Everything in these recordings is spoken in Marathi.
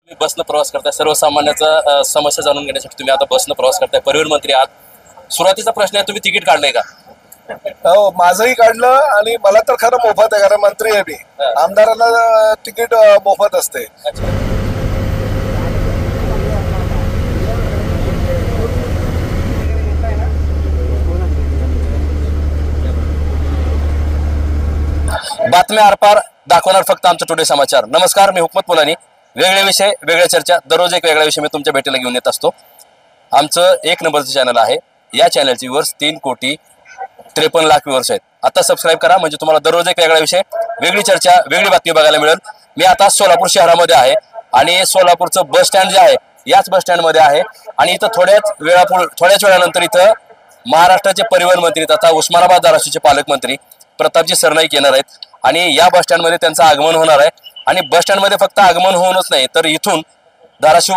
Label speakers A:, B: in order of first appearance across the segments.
A: तुम्ही बसनं प्रवास करताय, सर्वसामान्याचा समस्या जाणून घेण्यासाठी तुम्ही आता बसनं प्रवास करताय, परिवहन मंत्री आहात. सुरुवातीचा प्रश्न आहे, तुम्ही तिकीट काढलंय का?
B: हो, माझंही काढलं आणि मला तर खरं मोफत आहे, कारण मंत्री आहे मी. आमदारांना तिकीट मोफत असते.
A: बातम्या आरपार दाखवणार फक्त आमचं टुडे समाचार. नमस्कार, मी हुकमत मुलानी. वेगळे विषय, वेगळ्या चर्चा, दररोज एक वेगळा विषय मी तुमच्या भेटीला घेऊन येत असतो. आमचं 1 नंबरचं चॅनल आहे. या चॅनलची व्ह्यूअर्स 3,53,00,000 व्ह्यूअर्स आहेत. आता सबस्क्राईब करा, म्हणजे तुम्हाला दररोज एक वेगळा विषय, वेगळी चर्चा, वेगळी बातमी बघायला मिळेल. मी आता सोलापूर शहरामध्ये आहे आणि सोलापूरचं बस स्टँड जे आहे याच बस स्टँडमध्ये आहे. आणि इथं थोड्याच वेळानंतर इथं महाराष्ट्राचे परिवहन मंत्री तथा उस्मानाबाद धाराशिवचे पालकमंत्री प्रतापजी सरनाईक येणार आहेत आणि या बस स्टँडमध्ये त्यांचं आगमन होणार आहे. आणि बस स्टँडमध्ये फक्त आगमन होऊनच नाही, तर इथून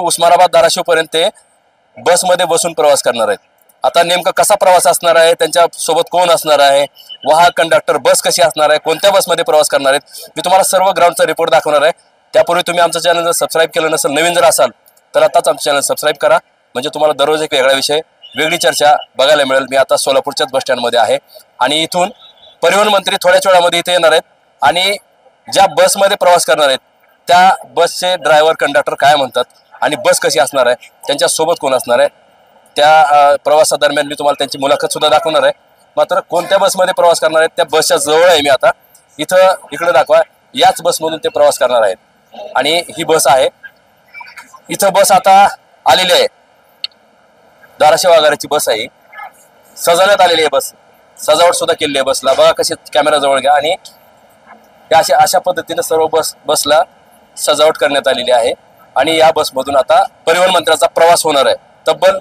A: उस्मानाबाद धाराशिव पर्यंत ते बसमध्ये बसून प्रवास करणार आहेत. आता नेमका कसा प्रवास असणार आहे, त्यांच्या सोबत कोण असणार आहे, वाहक, कंडक्टर, बस कशी असणार आहे, कोणत्या बसमध्ये प्रवास करणार आहेत, मी तुम्हाला सर्व ग्राउंडचा रिपोर्ट दाखवणार आहे. त्यापूर्वी तुम्ही आमचं चॅनल जर सबस्क्राईब केलं नसेल, नवीन जर असाल तर आताच आमचं चॅनल सबस्क्राईब करा, म्हणजे तुम्हाला दररोज एक वेगळा विषय, वेगळी चर्चा बघायला मिळेल. मी आता सोलापूरच्याच बस स्टँडमध्ये आहे आणि इथून परिवहन मंत्री थोड्याच वेळामध्ये इथे येणार आहेत आणि ज्या बसमध्ये प्रवास करणार आहेत त्या बसचे ड्रायव्हर, कंडक्टर काय म्हणतात आणि बस कशी असणार आहे, त्यांच्यासोबत कोण असणार आहे, त्या प्रवासादरम्यान मी तुम्हाला त्यांची मुलाखत सुद्धा दाखवणार आहे. मात्र कोणत्या बसमध्ये प्रवास करणार आहेत, त्या बसच्या जवळ आहे मी आता. इकडे दाखवा, याच बसमधून ते प्रवास करणार आहेत आणि ही बस आहे. इथं बस आता आलेली आहे, धाराशिव आगाराची बस आहे. सजवण्यात आलेली आहे बस, सजावट सुद्धा केलेली आहे बसला. बघा कशी, कॅमेरा जवळ घ्या. आणि अशा पद्धतीने सर्व बसला सजावट करण्यात आलेली आहे. आणि या बसमधून आता परिवहन मंत्र्याचा प्रवास होणार आहे. तब्बल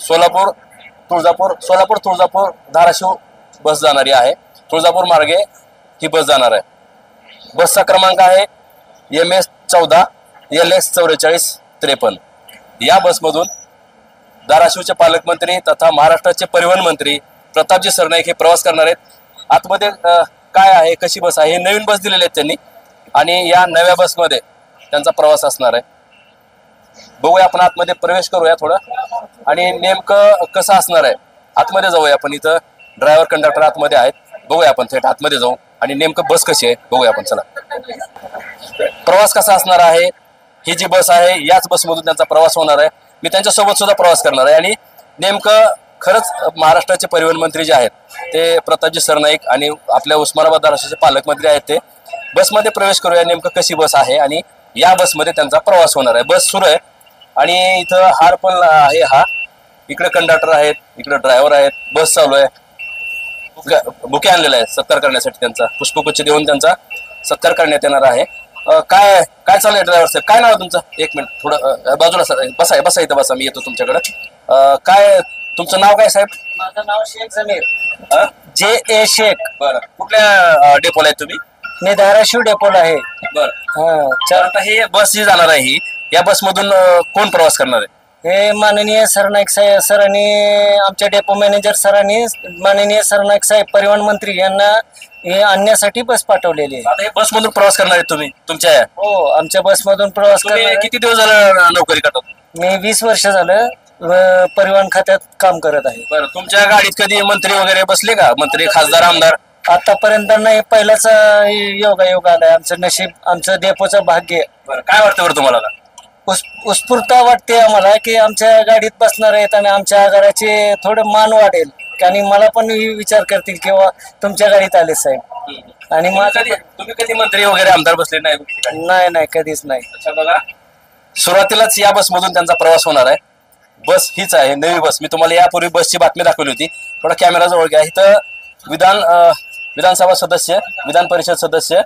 A: सोलापूर तुळजापूर धाराशिव बस जाणारी आहे. तुळजापूर मार्गे ही बस जाणार आहे. बसचा क्रमांक आहे MS14 LS 4453. या बसमधून धाराशिवचे पालकमंत्री तथा महाराष्ट्राचे परिवहन मंत्री प्रतापजी सरनाईक हे प्रवास करणार आहेत. आतमध्ये काय आहे, कशी बस आहे, हे नवीन बस दिलेले आहेत त्यांनी आणि या नव्या बसमध्ये त्यांचा प्रवास असणार आहे. बघूया, आपण आतमध्ये प्रवेश करूया थोडं आणि नेमकं कसं असणार आहे आतमध्ये जाऊया आपण. इथं ड्रायव्हर, कंडक्टर आतमध्ये आहेत. बघूया आपण थेट आतमध्ये जाऊ आणि नेमकं बस कशी आहे बघूया आपण. चला, प्रवास कसा असणार आहे, ही जी बस आहे याच बसमधून त्यांचा प्रवास होणार आहे. मी त्यांच्यासोबत सुद्धा प्रवास करणार आहे आणि नेमकं खरंच महाराष्ट्राचे परिवहन मंत्री जे आहेत ते प्रतापजी सरनाईक आणि आपल्या उस्मानाबाद धाराशिवचे पालकमंत्री आहेत, ते बसमध्ये प्रवेश करूया. नेमकं कशी बस आहे आणि या बसमध्ये त्यांचा प्रवास होणार आहे. बस सुरू आहे आणि इथं हार पण आहे. इकडे कंडक्टर आहेत, इकडे ड्रायव्हर आहेत. बस चालू आहे. बुके आणलेला आहे सत्कार करण्यासाठी, त्यांचा पुष्पगुच्छ देऊन त्यांचा सत्कार करण्यात येणार आहे. काय चालू आहे ड्रायव्हर साहेब? काय नाव आहे तुमचं? 1 मिनिट, थोडं बाजूला बसा इथं बसा, मी येतो तुमच्याकडं. काय तुमचं नाव काय साहेब?
C: माझं नाव शेख समीर, JA शेख.
A: बरं, कुठल्या डेपोला आहे तुम्ही?
C: मी धाराशिव डेपोला आहे.
A: बरं, आता हे बस जी जाणार आहे ही, या बसमधून कोण प्रवास करणार आहे?
C: हे माननीय सरनाईक साहेब सरांनी, आमच्या डेपो मॅनेजर सरांनी माननीय सरनाईक साहेब परिवहन मंत्री यांना हे आणण्यासाठी बस पाठवलेली आहे.
A: आता हे बसमधून प्रवास करणार आहे तुम्ही तुमच्या?
C: हो, आमच्या बसमधून प्रवास करणार.
A: किती दिवस झालं नोकरी करतात?
C: मी 20 वर्ष झालं परिवहन खात्यात काम करत आहे.
A: बरं, तुमच्या गाडीत कधी मंत्री वगैरे बसले का? मंत्री, खासदार, आमदार?
C: आतापर्यंत नाही, पहिलाच योग आलाय. आमचं नशीब, आमचं डेपोचं भाग्य.
A: बरं, काय वाटतं बरं तुम्हाला?
C: उत्स्फूर्तता वाटते आम्हाला की आमच्या गाडीत बसणार आहेत आणि आमच्या आगाराचे थोडं मान वाढेल. आणि मला पण विचार करतील किंवा तुमच्या गाडीत आले साहेब. आणि
A: तुम्ही कधी मंत्री वगैरे, आमदार बसले नाही?
C: नाही, कधीच नाही.
A: अच्छा, बघा, सुरुवातीलाच या बसमधून त्यांचा प्रवास होणार आहे. बस हीच आहे, नवी बस. मी तुम्हाला यापूर्वी बसची बातमी दाखवली होती. थोडा कॅमेरा जवळ घ्या. इथं विधानसभा सदस्य, विधान परिषद सदस्य,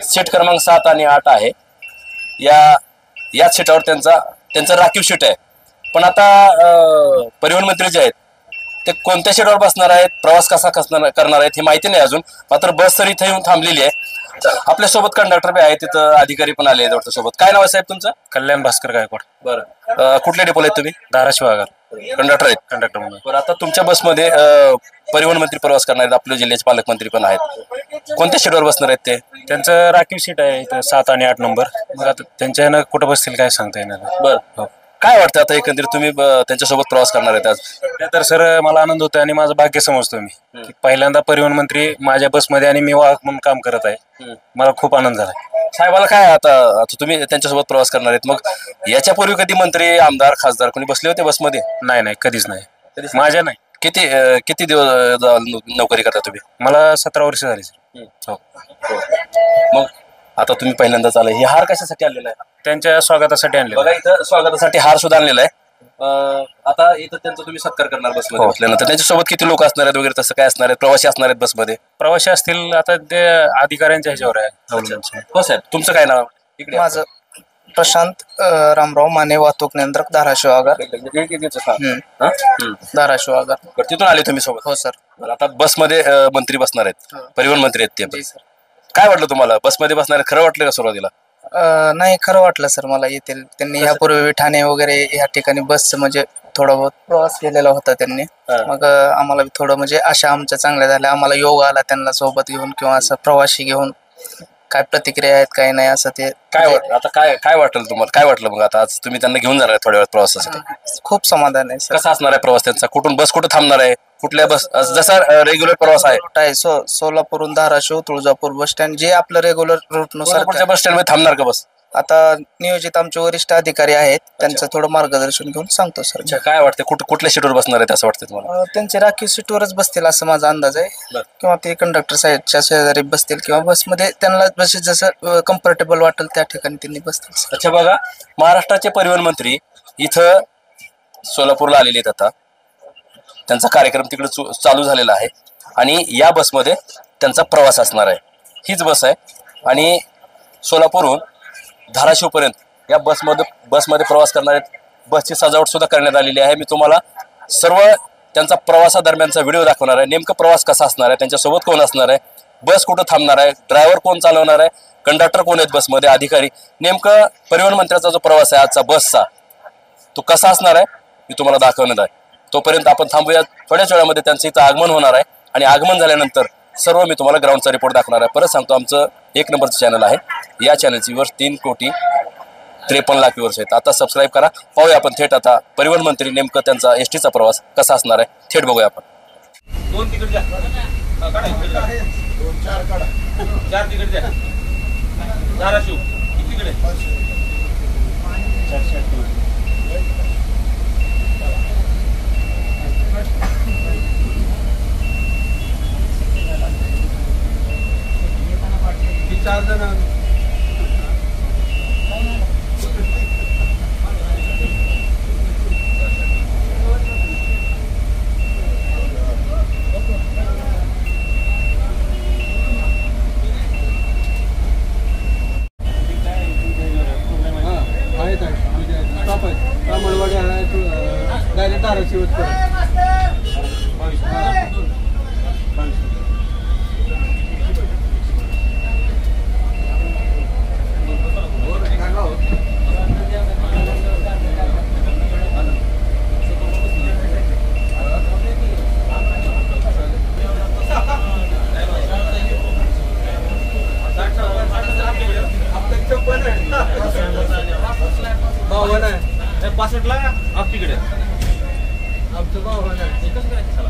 A: सीट क्रमांक 7 आणि 8 आहे. याच सीटावर त्यांचं राखीव सीट आहे. पण आता परिवहन मंत्री जे आहेत ते कोणत्या सीटवर बसणार आहेत, प्रवास कसा करणार आहेत हे माहिती नाही अजून. मात्र बस तर इथे येऊन थांबलेली आहे आपल्या सोबत कंडक्टर बी आहे, तिथं अधिकारी पण आले वाटतं सोबत. काय नाव आहे साहेब तुमचं?
D: कल्याण भास्कर गायकवाड.
A: बरं, कुठल्या डेपोला आहेत तुम्ही?
D: धाराशिव आगार
A: कंडक्टर आहेत.
D: कंडक्टर म्हणून.
A: बरं, आता तुमच्या बसमध्ये परिवहन मंत्री प्रवास करणार आहेत, आपल्या जिल्ह्याचे पालकमंत्री पण आहेत. कोणत्या सीटवर बसणार आहेत ते?
D: त्यांचं राखीव सीट आहे इथं 7 आणि 8 नंबर. मग आता त्यांच्या ह्यानं कुठं बसतील काय सांगता येणार.
A: बरं,
D: हो.
A: काय वाटतं आता एकंदरीत तुम्ही त्यांच्यासोबत प्रवास करणार आहेत आज?
D: ते तर सर मला आनंद होतोय आणि माझं भाग्य समजतो मी की पहिल्यांदा परिवहन मंत्री माझ्या बसमध्ये आणि मी वाहक म्हणून काम करत आहे. मला खूप आनंद झाला.
A: साहेबाला काय आता तुम्ही त्यांच्यासोबत प्रवास करणार आहेत, मग याच्या पूर्वी कधी मंत्री, आमदार, खासदार कोणी बसले होते बसमध्ये?
D: नाही, कधीच नाही. माझ्या नाही.
A: किती दिवस नोकरी करता तुम्ही?
D: मला 17 वर्ष झाली सर. हो.
A: मग आता तुम्ही पहिल्यांदाच आलाय, हे हार कशासाठी आलेला आहे?
D: त्यांच्या स्वागतासाठी आणले.
A: बघा, इथं स्वागतासाठी हार सुद्धा आणलेला आहे. आता इथं त्यांचा तुम्ही सत्कार करणार बसमध्ये बसल्यानंतर. त्यांच्यासोबत किती लोक असणार आहेत वगैरे, तसं काय असणार आहेत? प्रवासी असणार आहेत बसमध्ये?
D: प्रवासी असतील, आता ते अधिकाऱ्यांच्या ह्याच्यावर आहे.
A: हो साहेब, तुमचं काय नाव? इकडे
E: माझं प्रशांत रामराव माने, वाहतूक नियंत्रक, धाराशिव आगार. धाराशिव आगार.
A: तिथून आले तुम्ही सोबत?
E: हो सर.
A: बरं, आता बसमध्ये मंत्री बसणार आहेत, परिवहन मंत्री आहेत ते.
E: जी सर.
A: काय वाटलं तुम्हाला बसमध्ये बसणार? खरं वाटलं का सुरुवातीला?
E: नाही, खरं वाटलं सर मला. येतील त्यांनी यापूर्वी ठाणे वगैरे या ठिकाणी बसचं म्हणजे थोडा बहुत प्रवास केलेला होता त्यांनी. मग आम्हाला थोडं म्हणजे आशा आमच्या चांगल्या झाल्या. आम्हाला योग आला त्यांना सोबत घेऊन किंवा असं प्रवासी घेऊन. काय प्रतिक्रिया आहेत काय नाही असं ते
A: काय आता काय वाटलं तुम्हाला? काय वाटलं मग आता आज तुम्ही त्यांना घेऊन जाणार आहे थोड्या वेळ प्रवासासाठी?
E: खूप समाधान आहे सर.
A: कसा असणार आहे प्रवास त्यांचा? कुठून बस कुठं थांबणार आहे? कुठल्या बस, जसा रेग्युलर प्रवास आहे
E: सोलापूरहून धाराशिव, तुळजापूर बस स्टँड, जे आपलं रेग्युलर रूट नुसार.
A: बस स्टँड मध्ये थांबणार का बस?
E: आता नियोजित आमचे वरिष्ठ अधिकारी आहेत, त्यांचं थोडं मार्गदर्शन घेऊन सांगतो सर.
A: काय वाटतं कुठल्या सीटवर बसणार आहे असं वाटतं तुम्हाला?
E: त्यांचे राखीव सीटवरच बसतील असं माझा अंदाज आहे. किंवा ते कंडक्टर साईडच्या शेजारी बसतील किंवा बसमध्ये त्यांना जसं कम्फर्टेबल वाटेल त्या ठिकाणी त्यांनी बसतील.
A: अच्छा, बघा, महाराष्ट्राचे परिवहन मंत्री इथं सोलापूरला आलेले आहेत. आता त्यांचा कार्यक्रम तिकडे चालू झालेला आहे आणि या बसमध्ये त्यांचा प्रवास असणार आहे. हीच बस आहे आणि सोलापूरहून धाराशिवपर्यंत या बसमध्ये प्रवास करणार आहेत. बसची सजावट सुद्धा करण्यात आलेली आहे. मी तुम्हाला सर्व त्यांचा प्रवासादरम्यानचा व्हिडिओ दाखवणार आहे. नेमका प्रवास कसा असणार आहे, त्यांच्यासोबत कोण असणार आहे, बस कुठं थांबणार आहे, ड्रायव्हर कोण चालवणार आहे, कंडक्टर कोण आहेत बसमध्ये, अधिकारी. नेमकं परिवहन मंत्र्याचा जो प्रवास आहे आजचा बसचा, तो कसा असणार आहे मी तुम्हाला दाखवणार आहे. तोपर्यंत आपण थांबूया. थोड्याच वेळामध्ये त्यांचं इथं आगमन होणार आहे आणि आगमन झाल्यानंतर सर्व मी तुम्हाला ग्राउंडचा रिपोर्ट दाखवणार आहे. परत सांगतो, आमचं 1 नंबरचं चॅनल आहे. या चॅनलची व्ह्यूअर्स 3,53,00,000 व्ह्यूअर्स आहेत. आता सबस्क्राईब करा. पाहूया आपण थेट आता परिवहन मंत्री नेमकं त्यांचा एसटीचा प्रवास कसा असणार आहे, थेट बघूया आपण.
F: 2 तिकीट द्या. 4 तिकीट द्या. धाराशिव किती तिकीट आहे? 400. किती 4 जण? डायरेक्ट धाराशिवच पासष्टला आप तिकडे आमचं भाव एकच करायचं.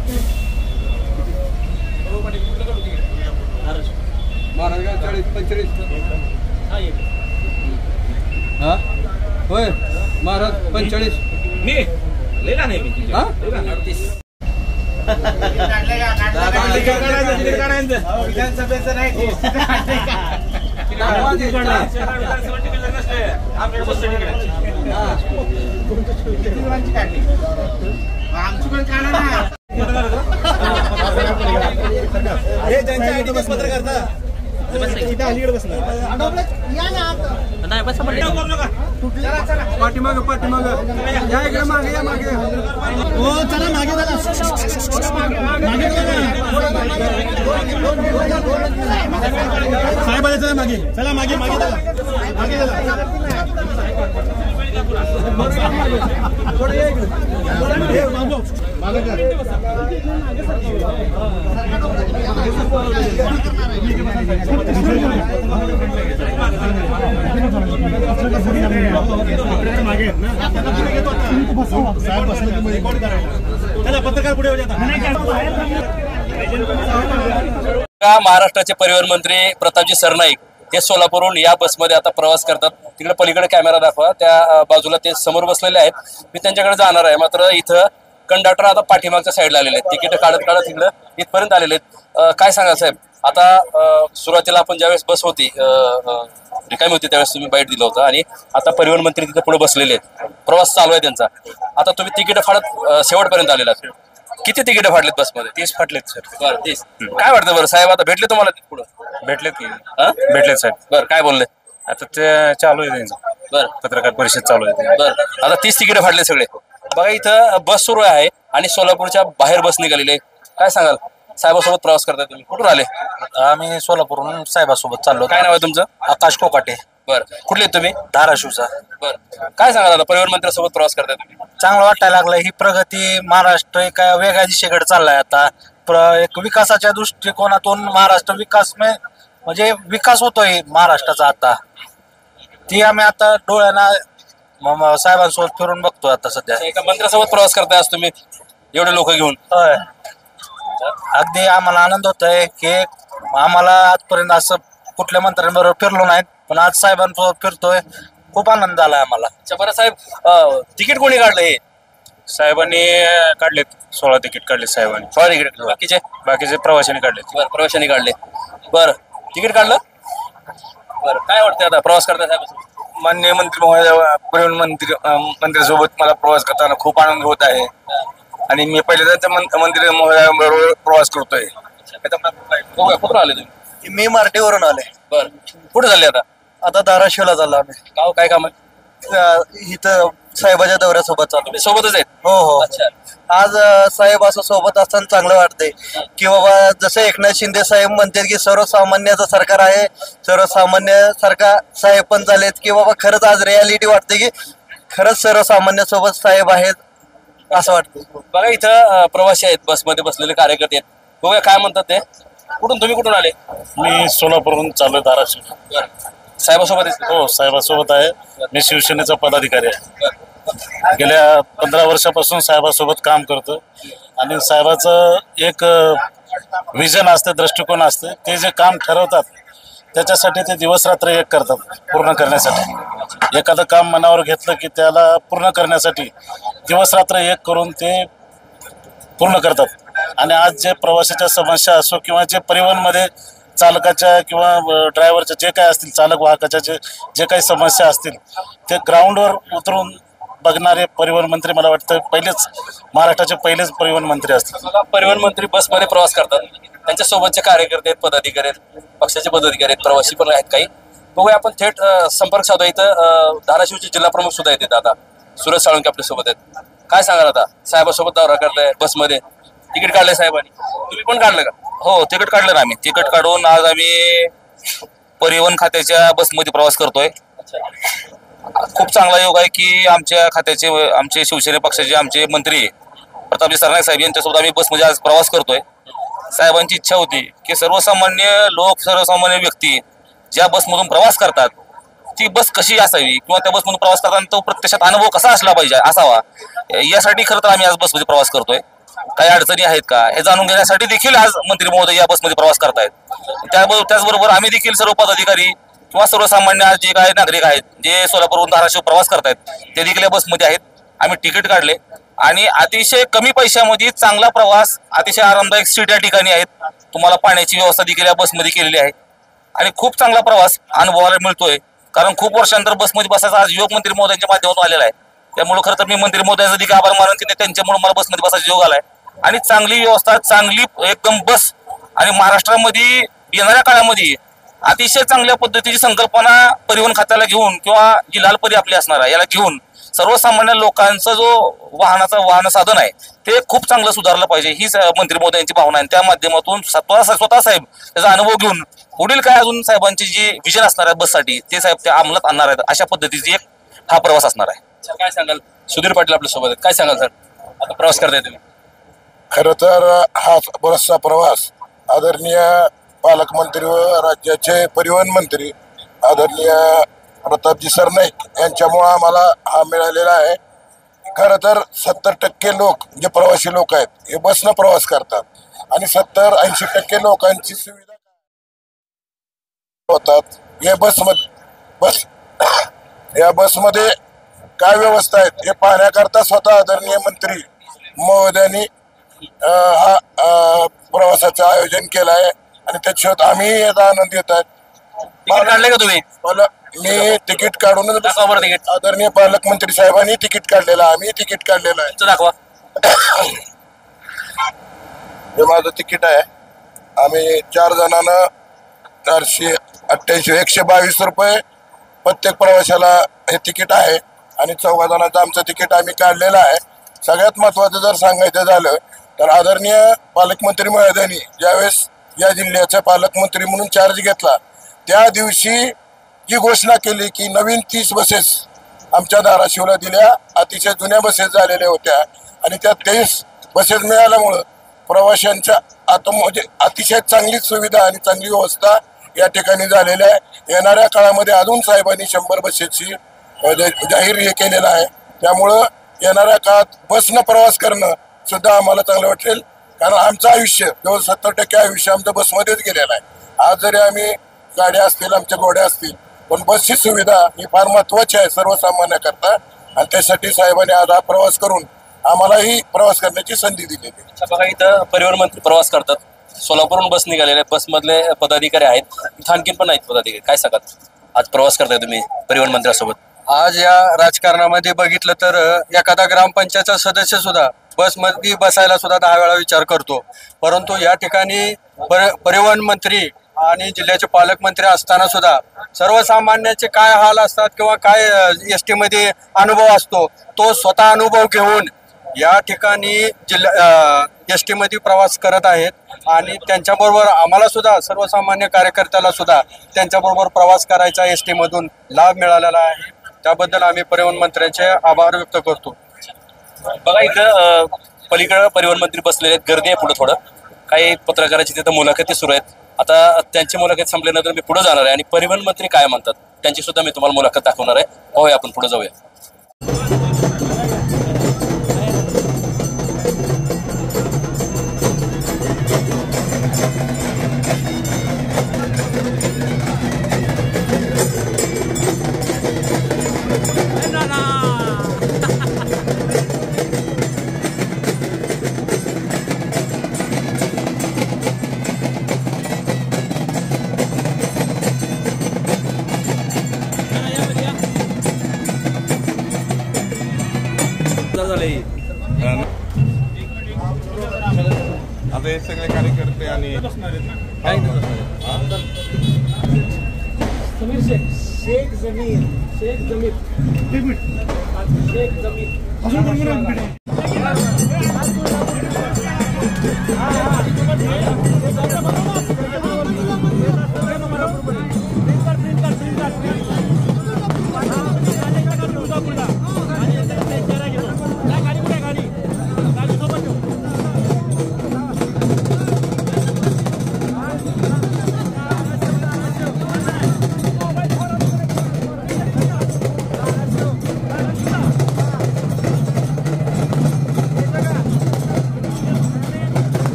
F: महाराज 40-45 हा होय महाराज 45 मी लिहिला नाही मी हा 38 विधानसभेचं नाही आमची पण काढा ना. हे त्यांच्या पत्रकार अलीकडे बसणार. पाठीमाग पाठीमाग या इकडे मागे या मागे हो चला मागे चला साहेब आले चला मागे चला मागे मागे चला मागे चला पत्रकार पुढे
A: महाराष्ट्राचे परिवहन मंत्री प्रतापजी सरनाईक हे सोलापूरहून या बसमध्ये आता प्रवास करतात. तिकडे पलीकडे कॅमेरा दाखवा, त्या बाजूला ते समोर बसलेले आहेत. मी त्यांच्याकडे जाणार आहे. मात्र इथं कंडक्टर आता पाठीमागच्या साईडला आलेले आहेत. तिकीट काढत काढत इकडं इथपर्यंत आलेले आहेत. काय सांगाल साहेब, आता सुरुवातीला आपण ज्यावेळेस बस होती रिकामी होती त्यावेळेस तुम्ही बाईट दिलं होतं आणि आता परिवहन मंत्री तिथे पुढे बसलेले आहेत, प्रवास चालू आहे त्यांचा. आता तुम्ही तिकीट फाडत शेवटपर्यंत आलेला. किती तिकीट फाडलेत बसमध्ये?
D: 30 फाटलेत सर.
A: बरं 30. काय वाटतं बरं साहेब, आता भेटले तुम्हाला पुढं?
D: भेटलेत की भेटलेत साहेब.
A: बरं काय बोलले?
D: आता ते चालू आहे त्यांचं.
A: बरं
D: पत्रकार परिषद चालू आहे.
A: बरं आता 30 तिकीट फाडले सगळे. बघा इथं बस सुरू आहे आणि सोलापूरच्या बाहेर बस निघालेली आहे. काय सांगाल, साहेबासोबत प्रवास करताय तुम्ही, कुठून आले?
C: आम्ही सोलापूरहून साहेबासोबत चाललो.
A: काय नाव आहे तुमचं?
C: आकाश कोकाटे,
A: बरं कुठले आहेत तुम्ही?
C: धाराशिवचा.
A: बरं काय सांगाल आता, परिवहन मंत्र्यासोबत प्रवास करताय तुम्ही?
C: चांगलं वाटायला लागलं. ही प्रगती महाराष्ट्र एका वेगळ्या दिशेकडे चाललाय. आता एक विकासाच्या दृष्टिकोनातून महाराष्ट्र म्हणजे विकास होतोय महाराष्ट्राचा. आता ती आम्ही आता डोळ्यांना साहेबांसोबत फिरून बघतोय आता सध्या.
A: एका मंत्र्यासोबत प्रवास करताय आज तुम्ही एवढे लोक घेऊन?
C: होय, अगदी आम्हाला आनंद होतोय की आम्हाला आजपर्यंत असं कुठल्या मंत्र्यांबरोबर फिरलो नाहीत, पण आज साहेबांसोबत फिरतोय. खूप आनंद झाला आम्हाला.
A: बरं साहेब, तिकीट कोणी काढलं? हे
D: साहेबांनी काढलेत 16 तिकीट काढले साहेबांनी. बाकीचे प्रवाशांनी काढलेत.
A: बरं प्रवाशांनी काढले. बरं तिकीट काढलं. बरं काय वाटतं आता प्रवास करताय साहेब?
B: माननीय मंत्री महोदय, परिवहन मंत्र्यासोबत मला प्रवास करताना खूप आनंद होत आहे आणि मी पहिल्यांदा मंत्री महोदयाबरोबर प्रवास करतोय.
A: कुठून आले तुम्ही?
C: मी मार्टेवरून आले.
A: बरं कुठे झाले आता?
C: आता धाराशिवला झालो आम्ही.
A: गाव काय काम आहे?
C: इथं साहेबाच्या दौऱ्यासोबत चालू.
A: तुम्ही सोबतच आहेत?
C: हो हो.
A: अच्छा.
C: आज साहेब असं सोबत असताना चांगलं वाटतंय की बाबा जसं एकनाथ शिंदे साहेब म्हणतात की सर्वसामान्याचं सरकार आहे, सर्वसामान्य सरकार साहेब पण झालेत की बाबा खरंच आज रियालिटी वाटते की खरंच सर्वसामान्यासोबत साहेब आहेत असं वाटतं.
A: बघा इथं प्रवासी आहेत, बसमध्ये बसलेले कार्यकर्ते आहेत. बघूया काय म्हणतात ते. कुठून आले?
G: मी सोलापूरहून चालू धाराशिव.
A: साहेबासोबत?
G: हो साहेबासोबत आहे. मी शिवसेनेचा पदाधिकारी आहे. गेल्या 15 वर्षापासून साहेबासोबत काम करतो आणि साहेबाचं एक विजन असते, दृष्टिकोन असते. ते जे काम ठरवतात त्याच्यासाठी ते दिवसरात्र एक करतात पूर्ण करण्यासाठी. एखादं काम मनावर घेतलं की त्याला पूर्ण करण्यासाठी दिवसरात्र एक करून ते पूर्ण करतात. आणि आज जे प्रवाशाच्या समस्या असो किंवा जे परिवहनमध्ये चालकाच्या किंवा ड्रायव्हरच्या जे काय असतील, चालक वाहकाच्या जे काही समस्या असतील ते ग्राउंडवर उतरून बघणारे परिवहन मंत्री मला वाटतं महाराष्ट्राचे पहिलेच परिवहन मंत्री असतील.
A: परिवहन मंत्री बसमध्ये प्रवास करतात, त्यांच्या सोबतचे कार्यकर्ते आहेत, पदाधिकारी आहेत, पक्षाचे पदाधिकारी आहेत, प्रवासी पण आहेत काही. बघूया आपण थेट संपर्क साधू. इथं धाराशिवचे जिल्हा प्रमुख सुद्धा आहेत आता, सुरेश साळुंके आपल्या सोबत आहेत. काय सांगाल आता, साहेबासोबत दौरा करताय बसमध्ये, तिकीट काढलंय साहेबांनी, तुम्ही पण काढलं का?
H: हो तिकीट काढलं ना आम्ही. तिकीट काढून आज आम्ही परिवहन खात्याच्या बसमध्ये प्रवास करतोय. खूप चांगला योग आहे की आमच्या खात्याचे, आमचे शिवसेना पक्षाचे आमचे मंत्री प्रतापजी सरनाईक साहेब यांच्यासोबत आम्ही बसमध्ये आज प्रवास करतोय. साहेबांची इच्छा होती की सर्वसामान्य लोक, सर्वसामान्य व्यक्ती ज्या बसमधून प्रवास करतात ती बस कशी असावी किंवा त्या बसमधून प्रवास करताना तो प्रत्यक्षात अनुभव कसा असला पाहिजे असावा, यासाठी खरं तर आम्ही आज बसमध्ये प्रवास करतोय. काही अडचणी आहेत का हे जाणून घेण्यासाठी देखील आज मंत्री महोदय या बसमध्ये प्रवास करतायत. त्याचबरोबर आम्ही देखील सर्व पदाधिकारी किंवा सर्वसामान्य जे काही नागरिक आहेत जे सोलापूरहून धाराशिव प्रवास करतायत ते देखील या बसमध्ये आहेत. आम्ही तिकीट काढले आणि अतिशय कमी पैशामध्ये चांगला प्रवास, अतिशय आरामदायक सीट या ठिकाणी आहेत. तुम्हाला पाण्याची व्यवस्था देखील या बसमध्ये केलेली आहे आणि खूप चांगला प्रवास अनुभवायला मिळतोय. कारण खूप वर्षांतर बसमध्ये बसायचा आज योग मंत्री महोदयांच्या माध्यमातून आलेला आहे. त्यामुळे खरं तर मी मंत्री महोदयांचा देखील आभार मानून की त्यांच्यामुळे मला बसमध्ये बसायचा योग आलाय. आणि चांगली व्यवस्था, चांगली एकदम बस आणि महाराष्ट्रामध्ये येणाऱ्या काळामध्ये अतिशय चांगल्या पद्धतीची संकल्पना परिवहन खात्याला घेऊन किंवा जी लालपरी आपली असणार आहे याला घेऊन सर्वसामान्य लोकांचा जो वाहन साधन आहे ते खूप चांगलं सुधारलं पाहिजे ही मंत्री महोदयांची भावना आहे. त्या माध्यमातून स्वतः साहेब त्याचा अनुभव घेऊन पुढील काय अजून साहेबांची जी विजन असणार आहे बससाठी ते साहेब ते अंमलात आणणार आहेत. अशा पद्धतीची एक हा प्रवास असणार आहे.
A: काय सांगाल? सुधीर पाटील आपल्या सोबत आहेत, काय सांगाल सर? आता प्रवास करताय तुम्ही.
I: खरं तर हा बसचा प्रवास आदरणीय पालकमंत्री व राज्याचे परिवहन मंत्री आदरणीय प्रतापजी सरनाईक यांच्यामुळे आम्हाला हा मिळालेला आहे. खरं तर 70% लोक जे प्रवासी लोक आहेत हे बसनं प्रवास करतात आणि 70-80% लोकांची सुविधा होतात. या बसमध्ये काय व्यवस्था आहेत हे पाहण्याकरता स्वतः आदरणीय मंत्री महोदयांनी हा प्रवासाचं आयोजन केलं आहे आणि त्याच्यात आम्ही याचा आनंद घेत आहेत.
A: तिकीट काढले का तुम्ही?
I: मी तिकीट काढूनच
A: तिकीट
I: आदरणीय पालकमंत्री साहेबांनी तिकीट काढलेलं आहे. आम्ही तिकीट काढलेलं आहे.
A: दाखवा.
I: हे माझं तिकीट आहे. आम्ही 4 जणांना 488 122 रुपये प्रत्येक प्रवाशाला हे तिकीट आहे आणि 4 जणांचं आमचं तिकीट आम्ही काढलेलं आहे. सगळ्यात महत्वाचं जर सांगायचं झालं तर आदरणीय पालकमंत्री महोदयांनी ज्यावेळेस या जिल्ह्याचे पालकमंत्री म्हणून चार्ज घेतला त्या दिवशी जी घोषणा केली की नवीन 30 बसेस आमच्या धाराशिवला दिल्या. अतिशय जुन्या बसेस झालेल्या होत्या आणि त्या 23 बसेस मिळाल्यामुळं प्रवाशांच्या म्हणजे अतिशय चांगली सुविधा आणि चांगली व्यवस्था या ठिकाणी झालेली आहे. येणाऱ्या काळामध्ये अजून साहेबांनी 100 बसेसची जाहीर हे केलेलं आहे. त्यामुळं येणाऱ्या काळात बसनं प्रवास करणं सुद्धा आम्हाला चांगलं वाटेल कारण आमचं आयुष्य जवळ 70% आयुष्य आमचं बसमध्येच गेलेलं आहे. आज जरी आम्ही गाड्या असतील आमच्या घोड्या असतील पण बसची सुविधा ही फार महत्वाची आहे सर्वसामान्याकरता आणि त्यासाठी साहेबांनी आज हा प्रवास करून आम्हालाही प्रवास करण्याची संधी दिलेली आहे.
A: बघा इथं परिवहन मंत्री प्रवास करतात. सोलापूरहून बस निघालेले बसमधले पदाधिकारी आहेत, इथं आणखीन पण आहेत पदाधिकारी. काय सांगतात? आज प्रवास करताय तुम्ही परिवहन मंत्र्यासोबत.
F: आज या राजकारणामध्ये बघितलं तर एखादा ग्रामपंचायतचा सदस्य सुद्धा बसमध्ये बसायला सुद्धा 10 वेळा विचार करतो. परंतु या ठिकाणी परिवहन मंत्री आणि जिल्ह्याचे पालकमंत्री असताना सुद्धा सर्वसामान्याचे काय हाल असतात किंवा काय एसटी मध्ये अनुभव असतो तो स्वतः अनुभव घेऊन या ठिकाणी एसटी मध्ये प्रवास करत आहेत आणि त्यांच्याबरोबर आम्हाला सुद्धा सर्वसामान्य कार्यकर्त्याला सुद्धा त्यांच्याबरोबर प्रवास करायचा एसटी मधून लाभ मिळालेला आहे. त्याबद्दल आम्ही परिवहन मंत्र्यांचे आभार व्यक्त करतो.
A: बघा इथं पलीकडे परिवहन मंत्री बसलेले आहेत, गर्दी आहे पुढे थोडं. काही पत्रकाराची तिथं मुलाखती सुरू आहेत. आता त्यांची मुलाखत संपल्यानंतर मी पुढे जाणार आहे आणि परिवहन मंत्री काय म्हणतात त्यांची सुद्धा मी तुम्हाला मुलाखत दाखवणार आहे. होय, आपण पुढे जाऊया.
J: आता हे सगळे कार्यकर्ते आणि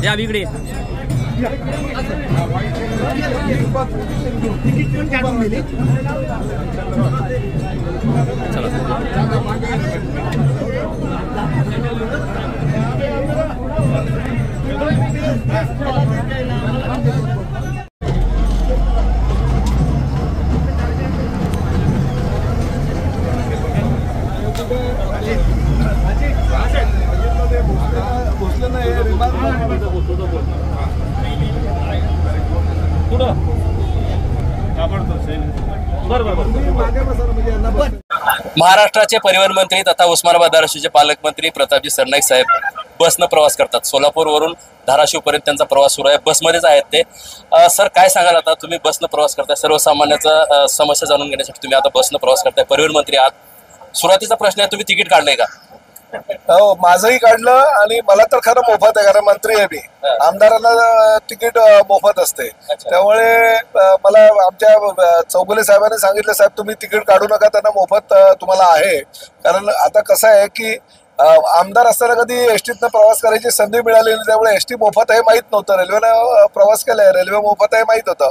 A: या इकडे. महाराष्ट्राचे परिवहन मंत्री तथा उस्मानाबाद धाराशिवचे पालकमंत्री प्रतापजी सरनाईक साहेब बसनं प्रवास करतात. सोलापूरवरून धाराशिवपर्यंत त्यांचा प्रवास सुरू आहे. बसमध्येच आहेत ते. सर, काय सांगाल आता? तुम्ही बसनं प्रवास करताय, सर्वसामान्याचा समस्या जाणून घेण्यासाठी तुम्ही आता बसनं प्रवास करताय, परिवहन मंत्री आहात. सुरुवातीचा प्रश्न आहे, तुम्ही तिकीट काढलंय का?
I: हो, माझंही काढलं आणि मला तर खरं मोफत आहे, कारण मंत्री आहे मी. आमदारांना तिकीट मोफत असते, त्यामुळे मला आमच्या चौगुले साहेबांनी सांगितलं, साहेब तुम्ही तिकीट काढू नका, त्यांना मोफत तुम्हाला आहे. कारण आता कसं आहे की आमदार असताना कधी एसटीतनं प्रवास करायची संधी मिळाली नाही, त्यामुळे एसटी मोफत आहे माहीत नव्हतं. रेल्वेनं प्रवास केलाय, रेल्वे मोफत आहे माहीत होतं.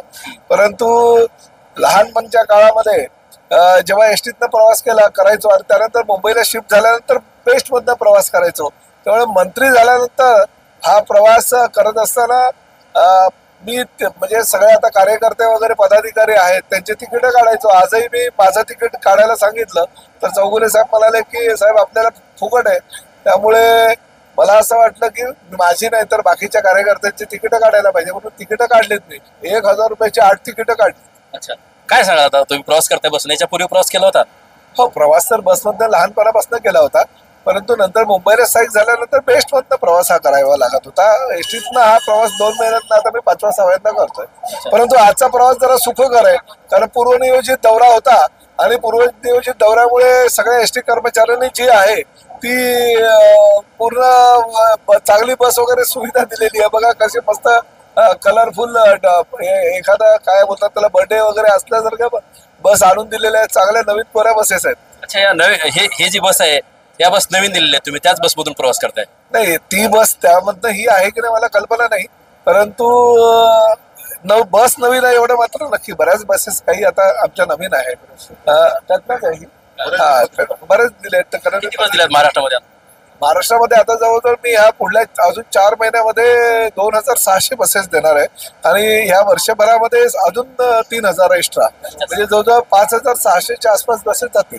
I: परंतु लहानपणच्या काळामध्ये जेव्हा एसटीतनं प्रवास करायचो आणि त्यानंतर मुंबईला शिफ्ट झाल्यानंतर बेस्टमधनं प्रवास करायचो, त्यामुळे मंत्री झाल्यानंतर हा प्रवास करत असताना मी म्हणजे सगळे आता कार्यकर्ते वगैरे पदाधिकारी आहेत त्यांचे तिकीट काढायचो. आजही मी माझं तिकीट काढायला सांगितलं तर चौगुले साहेब म्हणाले की साहेब आपल्याला फुकट आहे, त्यामुळे मला असं वाटलं की माझी नाही तर बाकीच्या कार्यकर्त्यांची तिकीट काढायला पाहिजे, म्हणून तिकीट काढलीत. मी 1000 रुपयाची 8 तिकीट काढली.
A: अच्छा, काय सांगा आता? तुम्ही प्रवास करताय बसने, याच्यापूर्वी प्रवास केला होता?
I: हो, प्रवास तर बसमधनं लहानपणापासून केला होता, परंतु नंतर मुंबईला स्थायिक झाल्यानंतर बेस्टमधनं प्रवास हा करावा लागत होता. एसटीतनं हा प्रवास 2 महिन्यातनं आता मी 5व्या-6व्यांदा करतोय. परंतु आजचा प्रवास जरा सुखकर आहे, कारण पूर्वनियोजित दौरा होता आणि पूर्वनियोजित दौऱ्यामुळे सगळ्या एसटी कर्मचाऱ्यांनी जी आहे ती पूर्ण चांगली बस वगैरे सुविधा दिलेली आहे. बघा कसे मस्त कलरफुल, एखादा काय बोलतात त्याला, बर्थडे वगैरे असल्यासारखं बस आणून दिलेल्या आहेत. चांगल्या नवीन कोऱ्या बसेस आहेत.
A: अच्छा, या नवीन हे जी बस आहे, या बस नवीन दिलेल्या आहेत, तुम्ही त्याच बसमधून प्रवास करताय?
I: नाही, ती बस त्यामधनं ही आहे की नाही मला कल्पना नाही, परंतु बस नवीन आहे एवढं मात्र नक्की. बऱ्याच बसेस काही आता आमच्या नवीन आहेत, त्यातनं काही बरेच दिले आहेत.
A: किती बस दिल्यात महाराष्ट्रामध्ये?
I: महाराष्ट्रामध्ये आता जवळजवळ मी ह्या पुढल्या अजून 4 महिन्यामध्ये 2600 बसेस देणार आहे आणि ह्या वर्षभरामध्ये अजून 3000 एक्स्ट्रा, म्हणजे जवळजवळ 5600च्या आसपास बसेस जातील.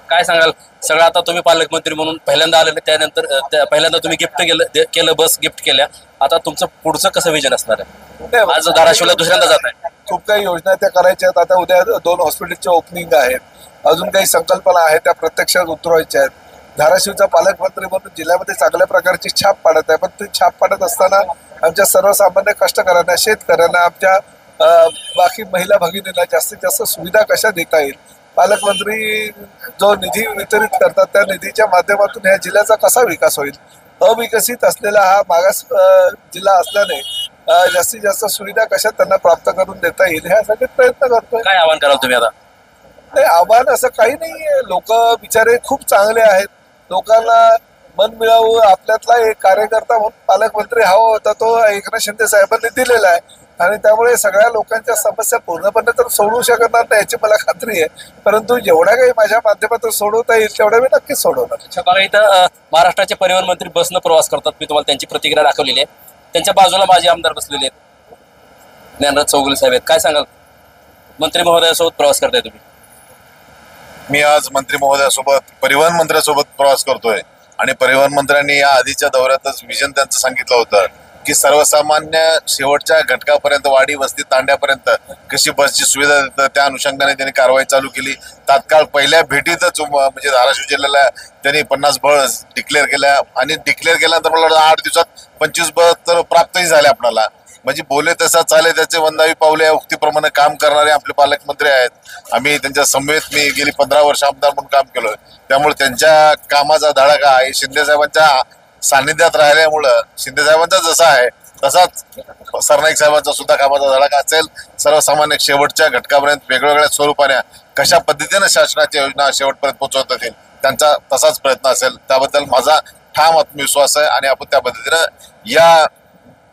A: काय सांगाल? सगळं आता तुम्ही पालकमंत्री म्हणून पहिल्यांदा आलेले, त्यानंतर पहिल्यांदा तुम्ही गिफ्ट केलं बस गिफ्ट केल्या, आता तुमचं पुढचं कसं विजन असणार आहे? आज धाराशिवला दुसऱ्यांदा जात आहे,
I: खूप काही योजना त्या करायच्या आहेत. आता उद्या 2 हॉस्पिटलचे ओपनिंग आहेत, अजून काही संकल्पना आहेत त्या प्रत्यक्षात उतरवायच्या आहेत. धाराशिवचा पालकमंत्री म्हणून जिल्ह्यामध्ये चांगल्या प्रकारची छाप पाडत आहे, पण ती छाप पाडत असताना आमच्या सर्वसामान्य कष्टकऱ्यांना, शेतकऱ्यांना, आमच्या बाकी महिला भगिनींना जास्तीत जास्त सुविधा कशा देता येईल, पालकमंत्री जो निधी वितरित करतात त्या निधीच्या माध्यमातून ह्या जिल्ह्याचा कसा विकास होईल, अविकसित असलेला हा मागास जिल्हा असल्याने जास्तीत जास्त सुविधा कशा त्यांना प्राप्त करून देता येईल ह्यासाठी प्रयत्न करतोय.
A: काय आवाहन कराल तुम्ही आता?
I: नाही, आव्हान असं काही नाहीये. लोक बिचारे खूप चांगले आहेत, लोकांना मन मिळावं आपल्यातला एक कार्यकर्ता म्हणून पालकमंत्री हवा होता, तो एकनाथ शिंदे साहेबांनी दिलेला आहे आणि त्यामुळे सगळ्या लोकांच्या समस्या पूर्णपणे तर सोडवू शकणार नाही याची मला खात्री आहे, परंतु जेवढ्या काही माझ्या माध्यमातून सोडवता येईल तेवढ्या मी नक्कीच सोडवणार.
A: बघा, इथं महाराष्ट्राचे परिवहन मंत्री बसनं प्रवास करतात. मी तुम्हाला त्यांची प्रतिक्रिया दाखवलेली आहे. त्यांच्या बाजूला माझे आमदार बसलेले आहेत, ज्ञानराज चौगुले साहेब आहेत. काय सांगाल? मंत्री महोदयासोबत प्रवास करताय तुम्ही?
K: मी आज मंत्री महोदयासोबत, परिवहन मंत्र्यासोबत प्रवास करतोय आणि परिवहन मंत्र्यांनी या आधीच्या दौऱ्यातच विजन त्यांचं सांगितलं होतं की सर्वसामान्य शेवटच्या घटकापर्यंत, वाडी वस्ती तांड्यापर्यंत कशी बसची सुविधा देतात, त्या अनुषंगाने त्यांनी कारवाई चालू केली. तात्काळ पहिल्या भेटीतच म्हणजे धाराशिव जिल्ह्याला त्यांनी 50 बस डिक्लेअर केल्या आणि डिक्लेअर केल्यानंतर मला वाटतं 8 दिवसात 25 बस तर प्राप्तही झाले आपल्याला. म्हणजे बोले तसा चाले त्याचे वंदावी पावले या उक्तीप्रमाणे काम करणारे आपले पालकमंत्री आहेत. आम्ही त्यांच्या समवेत मी गेली 15 वर्ष आमदार म्हणून काम केलोय, त्यामुळे त्यांच्या कामाचा धडाका शिंदे साहेबांच्या सानिध्यात राहिल्यामुळं, शिंदे साहेबांचा जसा आहे तसाच सरनाईक साहेबांचा सुद्धा कामाचा धडाका असेल. सर्वसामान्य शेवटच्या घटकापर्यंत वेगवेगळ्या स्वरूपाने कशा पद्धतीने शासनाच्या योजना शेवटपर्यंत पोहोचवता येतील त्यांचा तसाच प्रयत्न असेल. त्याबद्दल माझा ठाम आत्मविश्वास आहे आणि आपण त्या पद्धतीनं या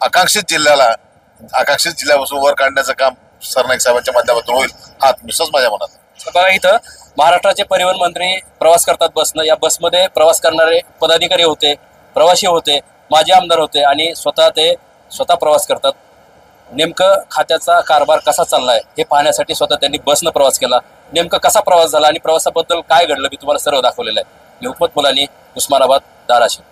K: आकांक्षित जिल्ह्यापासून वर काढण्याचं काम सरनाईक साहेबांच्या माध्यमातून होईल हा आत्मविश्वास माझ्या मनात आहे.
A: बघा इथं महाराष्ट्राचे परिवहन मंत्री प्रवास करतात बसनं. या बसमध्ये प्रवास करणारे पदाधिकारी होते, प्रवासी होते, माजी आमदार होते आणि स्वतः प्रवास करतात. नेमकं खात्याचा कारभार कसा चाललाय हे पाहण्यासाठी स्वतः त्यांनी बसनं प्रवास केला. नेमकं कसा प्रवास झाला आणि प्रवासाबद्दल काय घडलं मी तुम्हाला सर्व दाखवलेलं आहे. मी हुकमत मुलानी, उस्मानाबाद, धाराशिव.